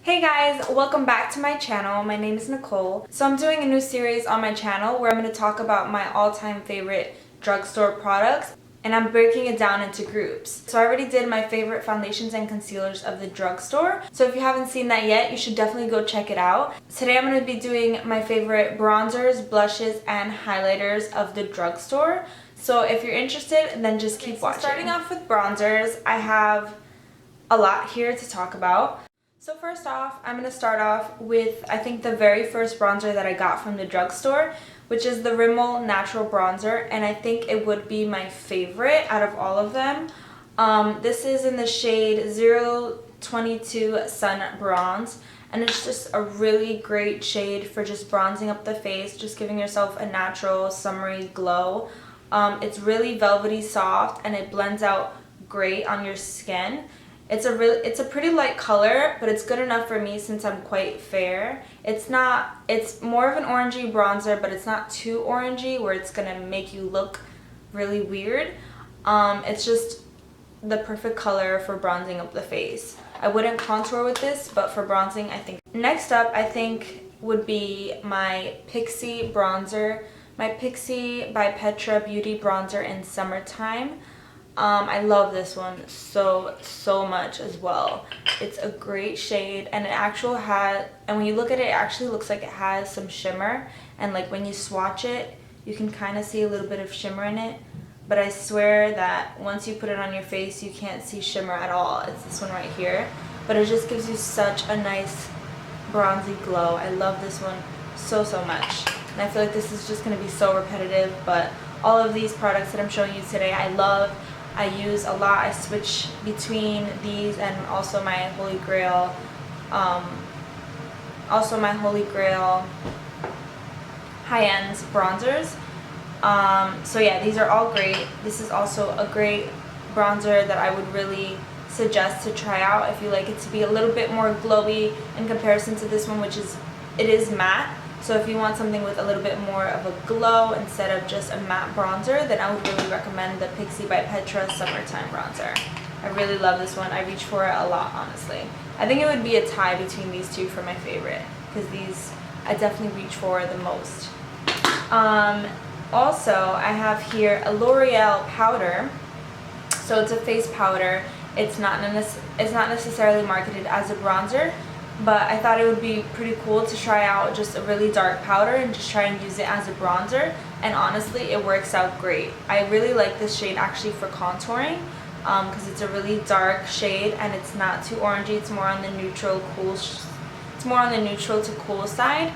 Hey guys, welcome back to my channel. My name is Nicole. So I'm doing a new series on my channel where I'm going to talk about my all-time favorite drugstore products, and I'm breaking it down into groups. So I already did my favorite foundations and concealers of the drugstore. So if you haven't seen that yet, you should definitely go check it out. Today I'm going to be doing my favorite bronzers, blushes, and highlighters of the drugstore. So if you're interested, then just keep watching. So starting off with bronzers, I have a lot here to talk about. So first off, I'm going to start off with, I think, the very first bronzer that I got from the drugstore, which is the Rimmel Natural Bronzer, and I think it would be my favorite out of all of them. This is in the shade 022 Sun Bronze, and it's just a really great shade for just bronzing up the face, just giving yourself a natural summery glow. It's really velvety soft, and it blends out great on your skin. It's a pretty light color, but it's good enough for me since I'm quite fair. It's more of an orangey bronzer, but it's not too orangey where it's gonna make you look really weird. It's just the perfect color for bronzing up the face. I wouldn't contour with this, but for bronzing, I think. Next up, I think, would be my Pixi bronzer. My Pixi by Petra Beauty Bronzer in Summertime. I love this one so much as well. It's a great shade, and and when you look at it, it actually looks like it has some shimmer, and like when you swatch it, you can kind of see a little bit of shimmer in it, but I swear that once you put it on your face, you can't see shimmer at all. It's this one right here, but it just gives you such a nice bronzy glow. I love this one so much, and I feel like this is just going to be so repetitive, but all of these products that I'm showing you today, I love. I use a lot. I switch between these and also my Holy Grail, high-end bronzers. So yeah, these are all great. This is also a great bronzer that I would really suggest to try out if you like it to be a little bit more glowy in comparison to this one, which it is matte. So if you want something with a little bit more of a glow instead of just a matte bronzer, then I would really recommend the Pixi by Petra Summertime Bronzer. I really love this one. I reach for it a lot, honestly. I think it would be a tie between these two for my favorite, because these I definitely reach for the most. Also, I have here a L'Oreal powder. So it's a face powder. It's not necessarily marketed as a bronzer, but I thought it would be pretty cool to try out just a really dark powder and just try and use it as a bronzer, and honestly it works out great. I really like this shade actually for contouring, because it's a really dark shade and it's not too orangey. It's more on the neutral to cool side.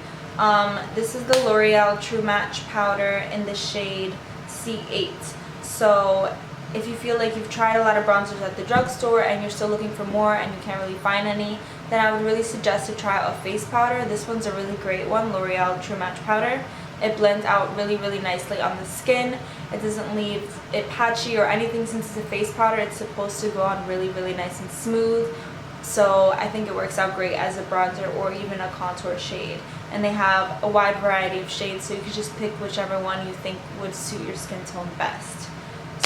This is the L'Oreal True Match powder in the shade C8. So if you feel like you've tried a lot of bronzers at the drugstore and you're still looking for more and you can't really find any, then I would really suggest to try out a face powder. This one's a really great one, L'Oreal True Match powder. It blends out really nicely on the skin. It doesn't leave it patchy or anything. Since it's a face powder, it's supposed to go on really nice and smooth. So I think it works out great as a bronzer or even a contour shade. And they have a wide variety of shades, so you can just pick whichever one you think would suit your skin tone best.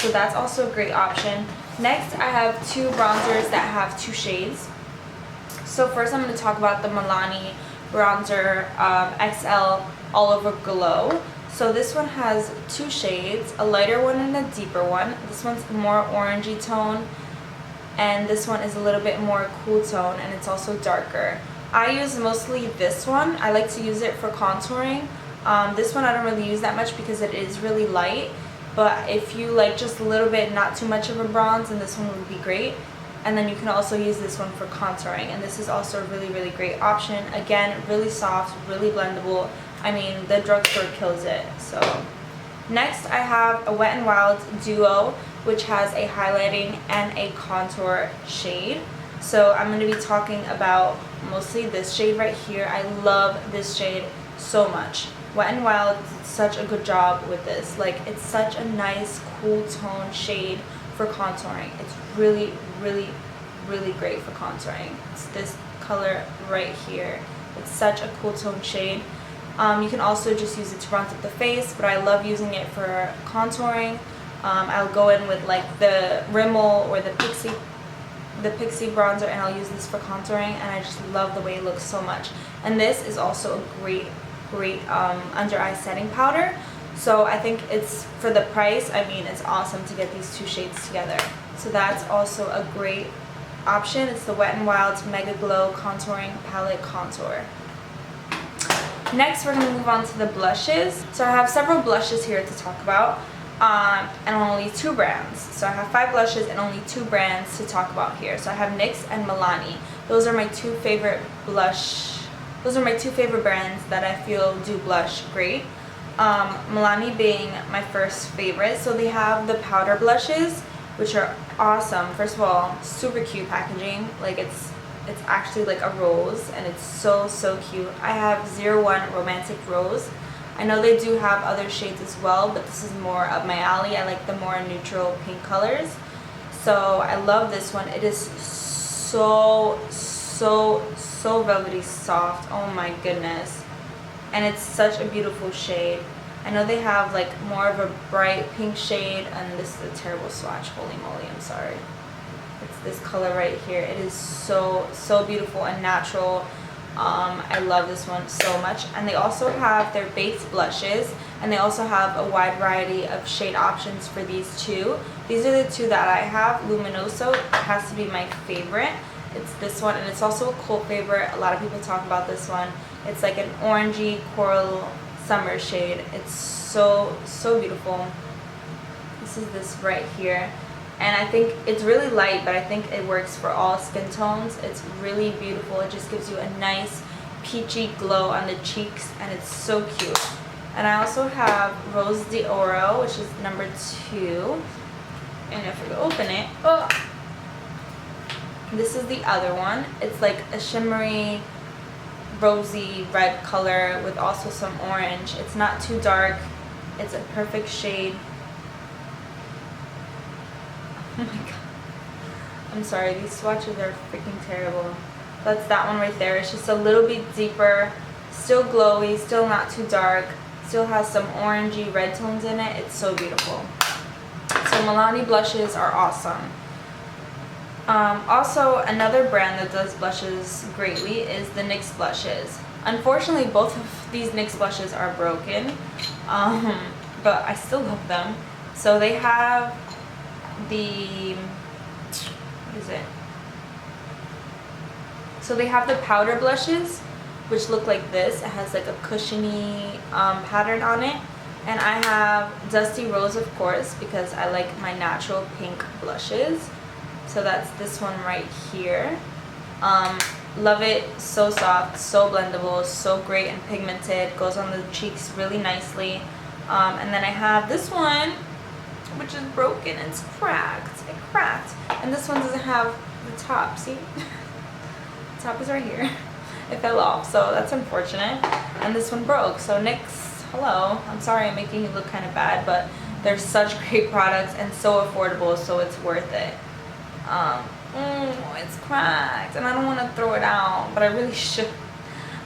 So that's also a great option. Next, I have two bronzers that have two shades. So first I'm going to talk about the Milani Bronzer XL All Over Glow. So this one has two shades, a lighter one and a deeper one. This one's more orangey tone, and this one is a little bit more cool tone, and it's also darker. I use mostly this one. I like to use it for contouring. This one I don't really use that much because it is really light, but if you like just a little bit, not too much of a bronze, then this one would be great. And then you can also use this one for contouring, and this is also a really great option. Again, really soft, really blendable. I mean, the drugstore kills it. So next I have a Wet n Wild Duo, which has a highlighting and a contour shade. So I'm going to be talking about mostly this shade right here. I love this shade so much. Wet n Wild did such a good job with this. Like, it's such a nice cool tone shade for contouring. It's really great for contouring. It's this color right here. It's such a cool tone shade. You can also just use it to bronze up the face, but I love using it for contouring. I'll go in with like the Rimmel or the Pixi the Pixi bronzer, and I'll use this for contouring, and I just love the way it looks so much. And this is also a great under eye setting powder. So I think it's, for the price, I mean, it's awesome to get these two shades together. So that's also a great option. It's the Wet n Wild's Mega Glow Contouring Palette Contour. Next, we're going to move on to the blushes. So I have several blushes here to talk about, and only 2 brands. So I have 5 blushes and only 2 brands to talk about here. So I have NYX and Milani. Those are my 2 favorite brands that I feel do blush great. Milani being my first favorite. So they have the powder blushes, which are awesome. First of all, super cute packaging. Like it's actually like a rose, and it's so cute. I have 01 Romantic Rose. I know they do have other shades as well, but this is more up my alley. I like the more neutral pink colors. So I love this one. It is so velvety soft. Oh my goodness. And it's such a beautiful shade. I know they have like more of a bright pink shade, and this is a terrible swatch. Holy moly, I'm sorry. It's this color right here. It is so beautiful and natural. I love this one so much. And they also have their baked blushes, and they also have a wide variety of shade options for these 2. These are the 2 that I have. Luminoso has to be my favorite. It's this one, and it's also a cult favorite. A lot of people talk about this one. It's like an orangey coral summer shade. It's so beautiful. This is this right here, and I think it's really light, but I think it works for all skin tones. It's really beautiful. It just gives you a nice peachy glow on the cheeks, and it's so cute. And I also have Rose d'Oro, which is number 2, and if we open it, oh, this is the other one. It's like a shimmery rosy red color with also some orange. It's not too dark. It's a perfect shade. Oh my god. I'm sorry, these swatches are freaking terrible. That's that one right there. It's just a little bit deeper, still glowy, still not too dark, still has some orangey red tones in it. It's so beautiful. So Milani blushes are awesome. Also, another brand that does blushes greatly is the NYX blushes. Unfortunately, both of these NYX blushes are broken, but I still love them. So they have the, what is it? So they have the powder blushes, which look like this. It has like a cushiony pattern on it. And I have Dusty Rose, of course, because I like my natural pink blushes. So that's this one right here. Love it. So soft, so blendable, so great and pigmented. Goes on the cheeks really nicely. And then I have this one, which is broken. It's cracked. It cracked. And this one doesn't have the top. See? The top is right here. It fell off, so that's unfortunate. And this one broke. So NYX, hello. I'm sorry I'm making you look kind of bad, but they're such great products and so affordable, so it's worth it. It's cracked and I don't want to throw it out, but I really should.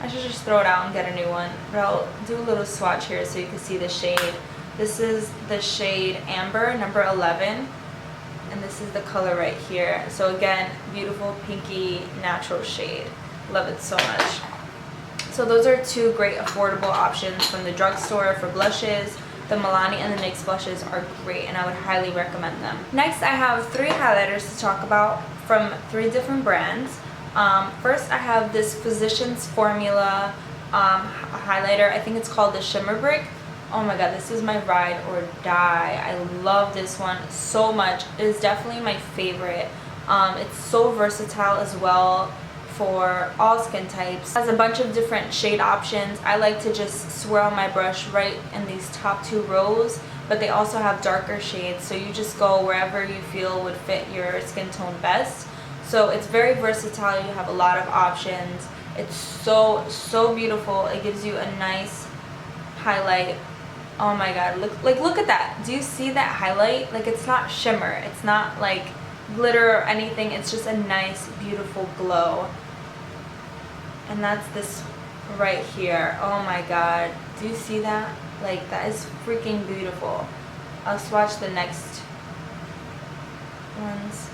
I should just throw it out and get a new one. But I'll do a little swatch here so you can see the shade. This is the shade Amber, number 11, and this is the color right here. So again, beautiful pinky natural shade. Love it so much. So those are 2 great affordable options from the drugstore for blushes. The Milani and the NYX blushes are great, and I would highly recommend them. Next, I have 3 highlighters to talk about from 3 different brands. First, I have this Physicians Formula highlighter. I think it's called the Shimmer Brick. Oh my god, this is my ride or die. I love this one so much. It is definitely my favorite. It's so versatile as well for all skin types. It has a bunch of different shade options. I like to just swirl my brush right in these top 2 rows, but they also have darker shades, so you just go wherever you feel would fit your skin tone best. So it's very versatile. You have a lot of options. It's so beautiful. It gives you a nice highlight. Oh my god, look at that. Do you see that highlight? Like, it's not shimmer, it's not like glitter or anything. It's just a nice beautiful glow. And that's this right here. Oh my god, do you see that? Like, that is freaking beautiful. I'll swatch the next ones.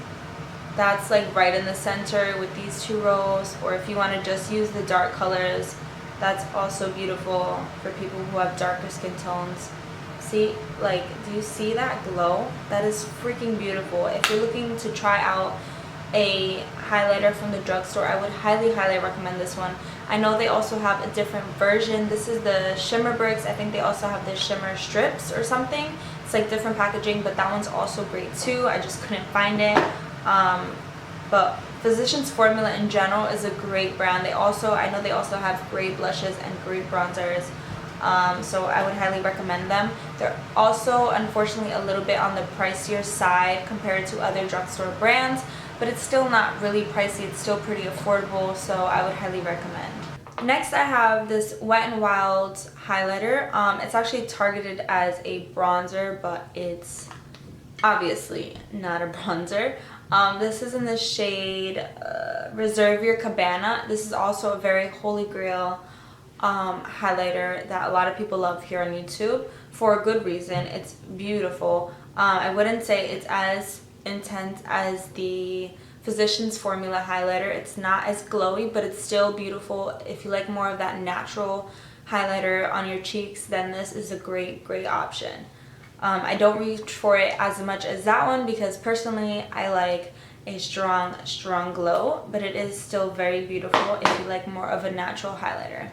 that's like right in the center with these 2 rows. Or if you want to just use the dark colors, that's also beautiful for people who have darker skin tones. See, like, do you see that glow? That is freaking beautiful. If you're looking to try out a highlighter from the drugstore, I would highly recommend this one. I know they also have a different version. This is the shimmer bricks. I think they also have the shimmer strips or something. It's like different packaging, but that one's also great too. I just couldn't find it. But Physicians Formula in general is a great brand. I know they also have great blushes and great bronzers. So I would highly recommend them. They're also unfortunately a little bit on the pricier side compared to other drugstore brands, but it's still not really pricey. It's still pretty affordable, so I would highly recommend. Next I have this Wet n Wild highlighter. It's actually targeted as a bronzer, but it's obviously not a bronzer. This is in the shade Reserve Your Cabana. This is also a very holy grail highlighter that a lot of people love here on YouTube for a good reason. It's beautiful. I wouldn't say it's as intense as the Physicians Formula highlighter. It's not as glowy, but it's still beautiful. If you like more of that natural highlighter on your cheeks, then this is a great option. I don't reach for it as much as that one because personally I like a strong glow, but it is still very beautiful if you like more of a natural highlighter.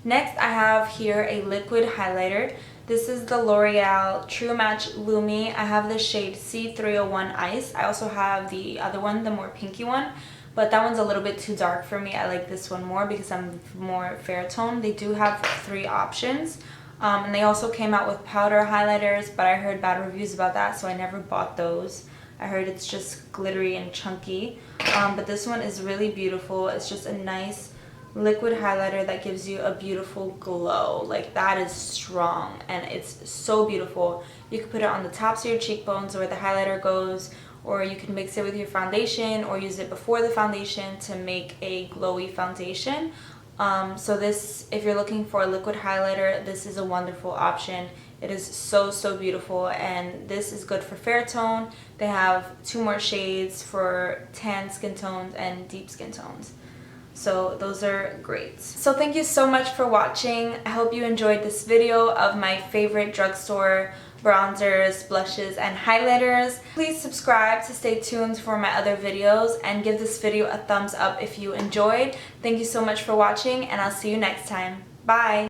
Next I have here a liquid highlighter. This is the L'Oreal True Match Lumi. I have the shade C301 Ice. I also have the other one, the more pinky one, but that one's a little bit too dark for me. I like this one more because I'm more fair tone. They do have 3 options. And they also came out with powder highlighters, but I heard bad reviews about that, so I never bought those. I heard it's just glittery and chunky. But this one is really beautiful. It's just a nice liquid highlighter that gives you a beautiful glow. Like, that is strong and it's so beautiful. You can put it on the tops of your cheekbones where the highlighter goes, or you can mix it with your foundation or use it before the foundation to make a glowy foundation. So this, if you're looking for a liquid highlighter, this is a wonderful option. It is so beautiful, and this is good for fair tone. They have 2 more shades for tan skin tones and deep skin tones. So those are great. So thank you so much for watching. I hope you enjoyed this video of my favorite drugstore bronzers, blushes, and highlighters. Please subscribe to stay tuned for my other videos, and give this video a thumbs up if you enjoyed. Thank you so much for watching, and I'll see you next time. Bye!